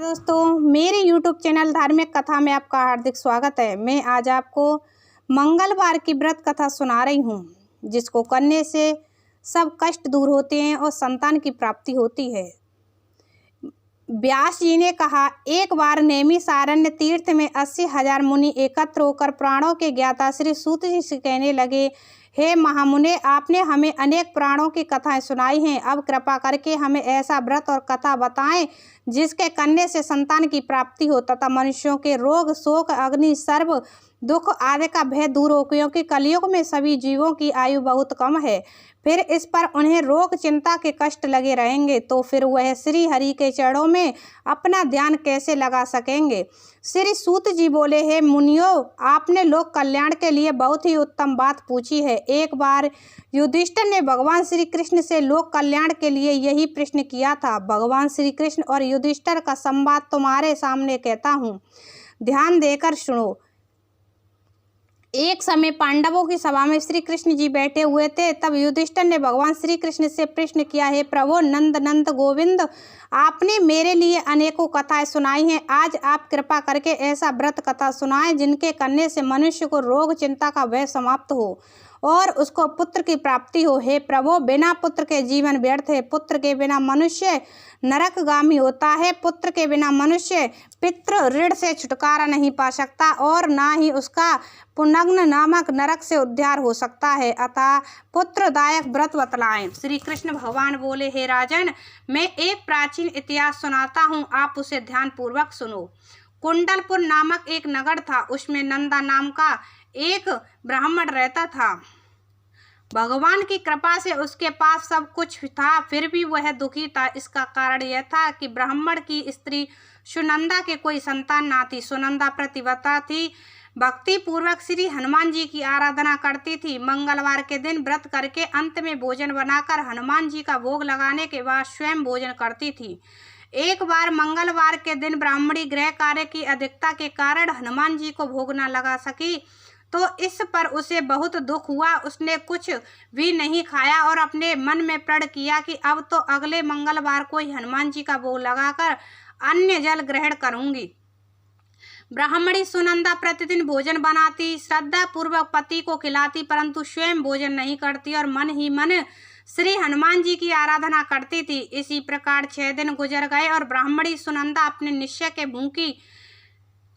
दोस्तों, मेरे YouTube channel धार्मिक कथा में आपका हार्दिक स्वागत है। मैं आज आपको मंगलवार की व्रत कथा सुना रही हूँ, जिसको करने से सब कष्ट दूर होते हैं और संतान की प्राप्ति होती है। व्यास जी ने कहा, एक बार नैमिषारण्य तीर्थ में 80,000 मुनि एकत्र होकर प्राणों के ज्ञाता श्री सूत जी से कहने लगे, हे महामुने, आपने हमें अनेक प्राणों की कथाएं सुनाई हैं। अब कृपा करके हमें ऐसा व्रत और कथा बताएं जिसके करने से संतान की प्राप्ति हो तथा मनुष्यों के रोग, शोक, अग्नि, सर्व दुख आदि का भय दूर हो, क्योंकि कलयुग में सभी जीवों की आयु बहुत कम है। फिर इस पर उन्हें रोग, चिंता के कष्ट लगे रहेंगे, तो फिर वह श्री हरि के चरणों में अपना ध्यान कैसे लगा सकेंगे। श्री सूत जी बोले, हे मुनियों, आपने लोक कल्याण के लिए बहुत ही उत्तम बात पूछी है। एक बार युधिष्ठिर ने भगवान श्री कृष्ण से लोक कल्याण के लिए यही प्रश्न किया था। भगवान श्री कृष्ण और युधिष्ठिर का संवाद तुम्हारे सामने कहता हूँ, ध्यान देकर सुनो। एक समय पांडवों की सभा में श्री कृष्ण जी बैठे हुए थे। तब युधिष्ठिर ने भगवान श्री कृष्ण से प्रश्न किया, हे प्रभु नंद नंद गोविंद, आपने मेरे लिए अनेकों कथाएं सुनाई हैं। आज आप कृपा करके ऐसा व्रत कथा सुनाएं जिनके करने से मनुष्य को रोग, चिंता का भय समाप्त हो और उसको पुत्र की प्राप्ति हो। हे प्रभु, बिना पुत्र के जीवन व्यर्थ है। पुत्र के बिना मनुष्य नरकगामी होता है। पुत्र के बिना मनुष्य पितृ ऋण से छुटकारा नहीं पा सकता और ना ही उसका पुनग्न नामक नरक से उद्धार हो सकता है। अतः पुत्रदायक व्रत बतलाएं। श्री कृष्ण भगवान बोले, हे राजन, मैं एक प्राचीन इतिहास सुनाता हूँ, आप उसे ध्यान पूर्वक सुनो। कुंडलपुर नामक एक नगर था। उसमें नंदा नाम का एक ब्राह्मण रहता था। भगवान की कृपा से उसके पास सब कुछ था, फिर भी वह दुखी था। इसका कारण यह था कि ब्राह्मण की स्त्री सुनंदा के कोई संतान ना थी। सुनंदा प्रतिव्रता थी, भक्ति पूर्वक श्री हनुमान जी की आराधना करती थी। मंगलवार के दिन व्रत करके अंत में भोजन बनाकर हनुमान जी का भोग लगाने के बाद स्वयं भोजन करती थी। एक बार मंगलवार के दिन ब्राह्मणी गृह कार्य की अधिकता के कारण हनुमान जी को भोग न लगा सकी, तो इस पर उसे बहुत दुख हुआ। उसने कुछ भी नहीं खाया और अपने मन में प्रण किया कि अब तो अगले मंगलवार को ही हनुमान जी का भोग लगाकर अन्य जल ग्रहण करूंगी। ब्राह्मणी सुनंदा प्रतिदिन भोजन बनाती, श्रद्धा पूर्वक पति को खिलाती, परंतु स्वयं भोजन नहीं करती और मन ही मन श्री हनुमान जी की आराधना करती थी। इसी प्रकार 6 दिन गुजर गए और ब्राह्मणी सुनंदा अपने निश्चय के भूखी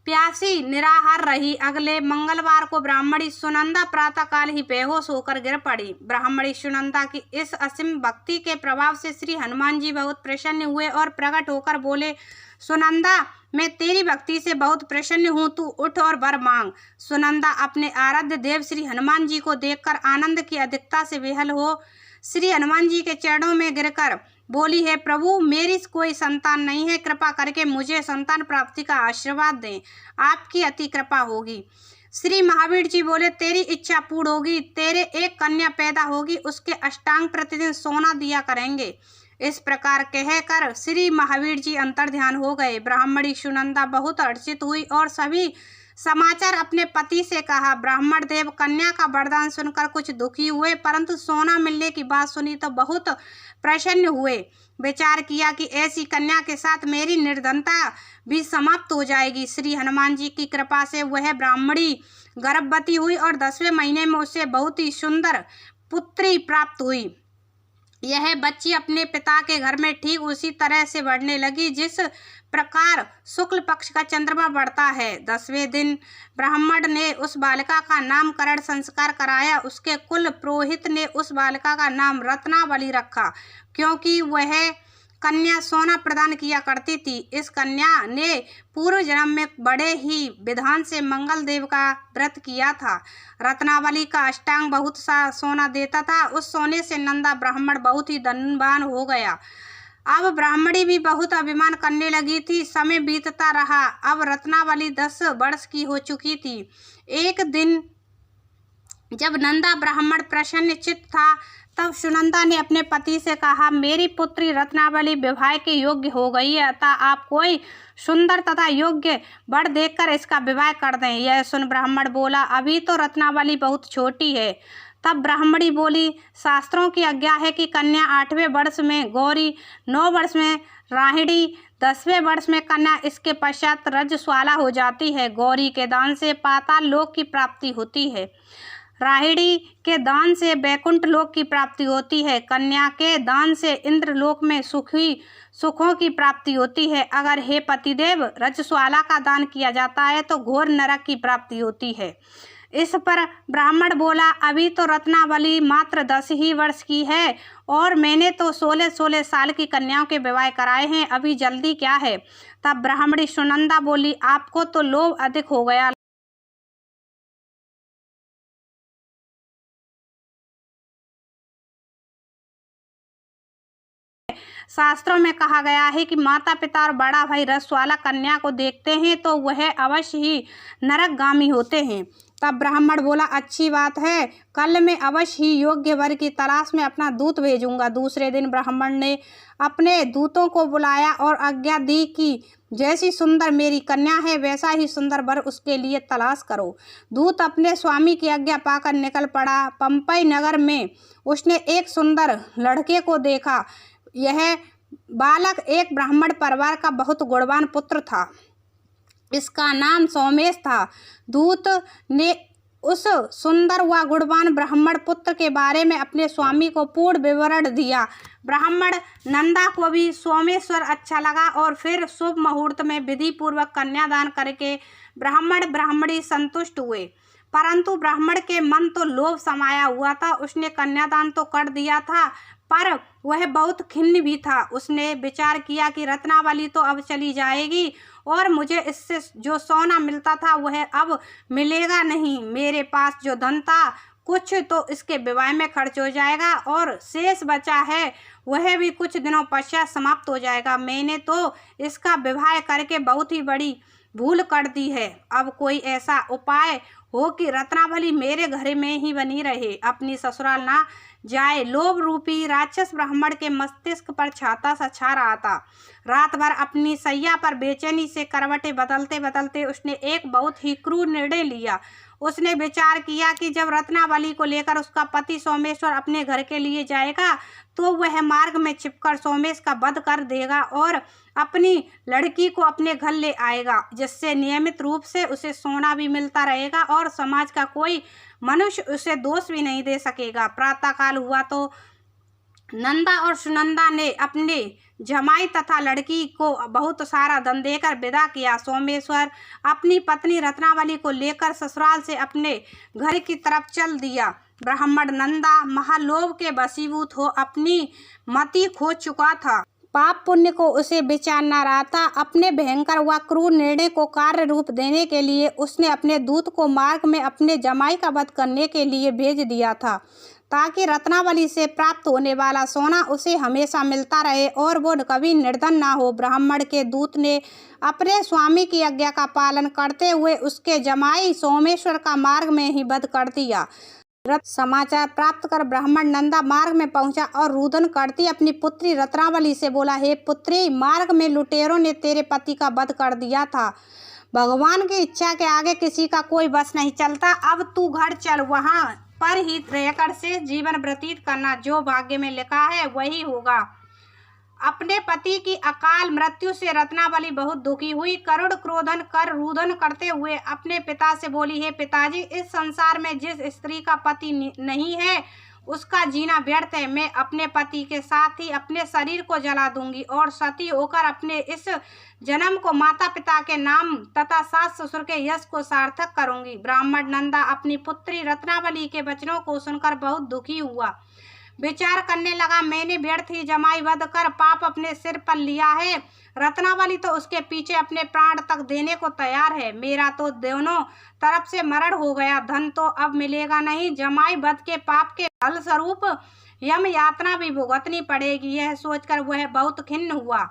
प्यासी निराहार रही। अगले मंगलवार को ब्राह्मणी सुनंदा प्रातःकाल ही बेहोश होकर गिर पड़ी। ब्राह्मणी सुनंदा की इस असीम भक्ति के प्रभाव से श्री हनुमान जी बहुत प्रसन्न हुए और प्रकट होकर बोले, सुनंदा, मैं तेरी भक्ति से बहुत प्रसन्न हूँ, तू उठ और वर मांग। सुनंदा अपने आराध्य देव श्री हनुमान जी को देखकर आनंद की अधिकता से विह्वल हो श्री हनुमान जी के चरणों में गिरकर बोली, है प्रभु, मेरी कोई संतान नहीं है, कृपा करके मुझे संतान प्राप्ति का आशीर्वाद दें, आपकी अति कृपा होगी। श्री महावीर जी बोले, तेरी इच्छा पूर्ण होगी, तेरे एक कन्या पैदा होगी, उसके अष्टांग प्रतिदिन सोना दिया करेंगे। इस प्रकार कहकर श्री महावीर जी अंतर्ध्यान हो गए। ब्राह्मणी सुनंदा बहुत हर्षित हुई और सभी समाचार अपने पति से कहा। ब्राह्मण देव कन्या का वरदान सुनकर कुछ दुखी हुए, परंतु सोना मिलने की बात सुनी तो बहुत प्रसन्न हुए। विचार किया कि ऐसी कन्या के साथ मेरी निर्धनता भी समाप्त हो जाएगी। श्री हनुमान जी की कृपा से वह ब्राह्मणी गर्भवती हुई और 10वें महीने में उसे बहुत ही सुंदर पुत्री प्राप्त हुई। यह बच्ची अपने पिता के घर में ठीक उसी तरह से बढ़ने लगी जिस प्रकार शुक्ल पक्ष का चंद्रमा बढ़ता है। 10वें दिन ब्राह्मण ने उस बालिका का नामकरण संस्कार कराया। उसके कुल पुरोहित ने उस बालिका का नाम रत्नावली रखा, क्योंकि वह कन्या सोना प्रदान किया करती थी। इस कन्या ने पूर्व जन्म में बड़े ही विधान से मंगल देव का व्रत किया था। रत्नावली का अष्टांग बहुत सा सोना देता था। उस सोने से नंदा ब्राह्मण बहुत ही धनवान हो गया। अब ब्राह्मणी भी बहुत अभिमान करने लगी थी। समय बीतता रहा। अब रत्नावली 10 वर्ष की हो चुकी थी। एक दिन जब नंदा ब्राह्मण प्रसन्न चित्त था, तब सुनंदा ने अपने पति से कहा, मेरी पुत्री रत्नावली विवाह के योग्य हो गई है, अतः आप कोई सुंदर तथा योग्य वर देखकर इसका विवाह कर दें। यह सुन ब्राह्मण बोला, अभी तो रत्नावली बहुत छोटी है, तब ब्राह्मणी बोली, शास्त्रों की आज्ञा है कि कन्या 8वें वर्ष में गौरी, 9 वर्ष में राहिणी, 10वें वर्ष में कन्या, इसके पश्चात रजस्वाला हो जाती है। गौरी के दान से पाताल लोक की प्राप्ति होती है, राहिणी के दान से वैकुंठ लोक की प्राप्ति होती है, कन्या के दान से इंद्र लोक में सुखों की प्राप्ति होती है। अगर हे पतिदेव रजस्वाला का दान किया जाता है तो घोर नरक की प्राप्ति होती है। इस पर ब्राह्मण बोला, अभी तो रत्नावली मात्र 10 ही वर्ष की है और मैंने तो 16 साल की कन्याओं के विवाह कराए हैं, अभी जल्दी क्या है। तब ब्राह्मणी सुनंदा बोली, आपको तो लोभ अधिक हो गया। शास्त्रों में कहा गया है कि माता पिता और बड़ा भाई रसवाला कन्या को देखते हैं तो वह अवश्य ही नरकगामी होते हैं। तब ब्राह्मण बोला, अच्छी बात है, कल मैं अवश्य ही योग्य वर की तलाश में अपना दूत भेजूंगा। दूसरे दिन ब्राह्मण ने अपने दूतों को बुलाया और आज्ञा दी कि जैसी सुंदर मेरी कन्या है वैसा ही सुंदर वर उसके लिए तलाश करो। दूत अपने स्वामी की आज्ञा पाकर निकल पड़ा। पंपई नगर में उसने एक सुंदर लड़के को देखा। यह बालक एक ब्राह्मण परिवार का बहुत गुणवान पुत्र था, इसका नाम सोमेश था। दूत ने उस सुंदर व गुणवान ब्राह्मण पुत्र के बारे में अपने स्वामी को पूर्ण विवरण दिया। ब्राह्मण नंदा को भी सोमेश्वर अच्छा लगा और फिर शुभ मुहूर्त में विधि पूर्वक कन्यादान करके ब्राह्मण ब्राह्मणी संतुष्ट हुए। परंतु ब्राह्मण के मन तो लोभ समाया हुआ था। उसने कन्यादान तो कर दिया था पर वह बहुत खिन्न भी था। उसने विचार किया कि रत्नावली तो अब चली जाएगी और मुझे इससे जो सोना मिलता था वह अब मिलेगा नहीं। मेरे पास जो धन था कुछ तो इसके विवाह में खर्च हो जाएगा और शेष बचा है वह भी कुछ दिनों पश्चात समाप्त हो जाएगा। मैंने तो इसका विवाह करके बहुत ही बड़ी भूल कर दी है। अब कोई ऐसा उपाय हो कि रत्नावली मेरे घर में ही बनी रहे, अपनी ससुराल ना जाए। लोभ रूपी राक्षस ब्राह्मण के मस्तिष्क पर छाता सा छा रहा था। रात भर अपनी सैया पर बेचैनी से करवटें बदलते बदलते उसने एक बहुत ही क्रूर निर्णय लिया। उसने विचार किया कि जब रत्नावली को लेकर उसका पति सोमेश्वर अपने घर के लिए जाएगा तो वह मार्ग में छिपकर सोमेश का वध कर देगा और अपनी लड़की को अपने घर ले आएगा, जिससे नियमित रूप से उसे सोना भी मिलता रहेगा और समाज का कोई मनुष्य उसे दोष भी नहीं दे सकेगा। प्रातःकाल हुआ तो नंदा और सुनंदा ने अपने जमाई तथा लड़की को बहुत सारा धन देकर विदा किया। सोमेश्वर अपनी पत्नी रत्नावली को लेकर ससुराल से अपने घर की तरफ चल दिया। ब्राह्मण नंदा महालोभ के वशीभूत हो अपनी मति खो चुका था। पाप पुण्य को उसे विचार न रहा था। अपने भयंकर व क्रूर निर्णय को कार्य रूप देने के लिए उसने अपने दूत को मार्ग में अपने जमाई का वध करने के लिए भेज दिया था, ताकि रत्नावली से प्राप्त होने वाला सोना उसे हमेशा मिलता रहे और वो कभी निर्धन ना हो। ब्राह्मण के दूत ने अपने स्वामी की आज्ञा का पालन करते हुए उसके जमाई सोमेश्वर का मार्ग में ही वध कर दिया। समाचार प्राप्त कर ब्राह्मण नंदा मार्ग में पहुंचा और रुदन करती अपनी पुत्री रत्नावली से बोला, हे पुत्री, मार्ग में लुटेरों ने तेरे पति का वध कर दिया था। भगवान की इच्छा के आगे किसी का कोई बस नहीं चलता। अब तू घर चल, वहां पर ही रहकर से जीवन व्यतीत करना। जो भाग्य में लिखा है वही होगा। अपने पति की अकाल मृत्यु से रत्नावली बहुत दुखी हुई। करुण क्रोधन कर रुदन करते हुए अपने पिता से बोली, हे पिताजी, इस संसार में जिस स्त्री का पति नहीं है उसका जीना व्यर्थ है। मैं अपने पति के साथ ही अपने शरीर को जला दूंगी और सती होकर अपने इस जन्म को माता पिता के नाम तथा सास ससुर के यश को सार्थक करूंगी। ब्राह्मण नंदा अपनी पुत्री रत्नावली के वचनों को सुनकर बहुत दुखी हुआ। विचार करने लगा, मैंने व्यर्थ ही जमाई वध कर पाप अपने सिर पर लिया है। रत्नावली तो उसके पीछे अपने प्राण तक देने को तैयार है। मेरा तो दोनों तरफ से मरण हो गया, धन तो अब मिलेगा नहीं। जमाई वध के पाप के फल स्वरूप यम यातना भी भुगतनी पड़ेगी। यह सोचकर वह बहुत खिन्न हुआ।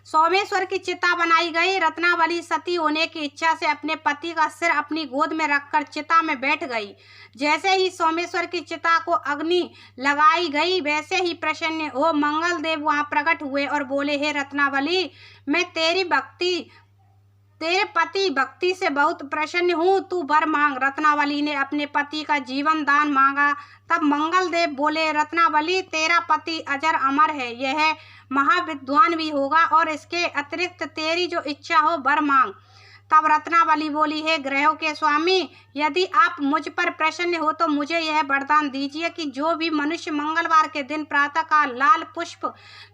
सोमेश्वर की चिता बनाई गई। रत्नावली सती होने की इच्छा से अपने पति का सिर अपनी गोद में रखकर चिता में बैठ गई। जैसे ही सोमेश्वर की चिता को अग्नि लगाई गई वैसे ही प्रसन्न हो मंगल देव वहां प्रकट हुए और बोले, हे रत्नावली, मैं तेरी भक्ति तेरे पति भक्ति से बहुत प्रसन्न हूँ, तू वर मांग। रत्नावली ने अपने पति का जीवन दान मांगा। तब मंगल देव बोले, रत्नावली तेरा पति अजर अमर है, यह महाविद्वान भी होगा और इसके अतिरिक्त तेरी जो इच्छा हो वर मांग। तब रत्नावली बोली, हे ग्रहों के स्वामी, यदि आप मुझ पर प्रसन्न हो तो मुझे यह वरदान दीजिए कि जो भी मनुष्य मंगलवार के दिन प्रातःकाल लाल पुष्प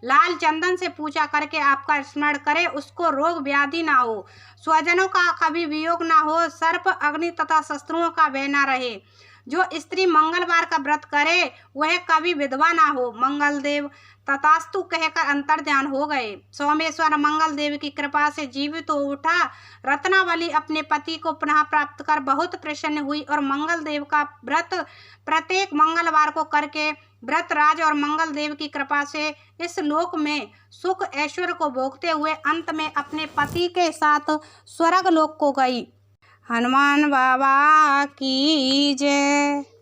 लाल चंदन से पूजा करके आपका स्मरण करे, उसको रोग व्याधि ना हो, स्वजनों का कभी वियोग ना हो, सर्प अग्नि तथा शत्रुओं का भय ना रहे। जो स्त्री मंगलवार का व्रत करे वह कभी विधवा ना हो। मंगल देव तथास्तु कहकर अंतर्ध्यान हो गए। सोमेश्वर मंगल देव की कृपा से जीवित हो उठा। रत्नावली अपने पति को पुनः प्राप्त कर बहुत प्रसन्न हुई और मंगल देव का व्रत प्रत्येक मंगलवार को करके व्रतराज और मंगल देव की कृपा से इस लोक में सुख ऐश्वर्य को भोगते हुए अंत में अपने पति के साथ स्वर्ग लोक को गई। हनुमान बाबा की जय।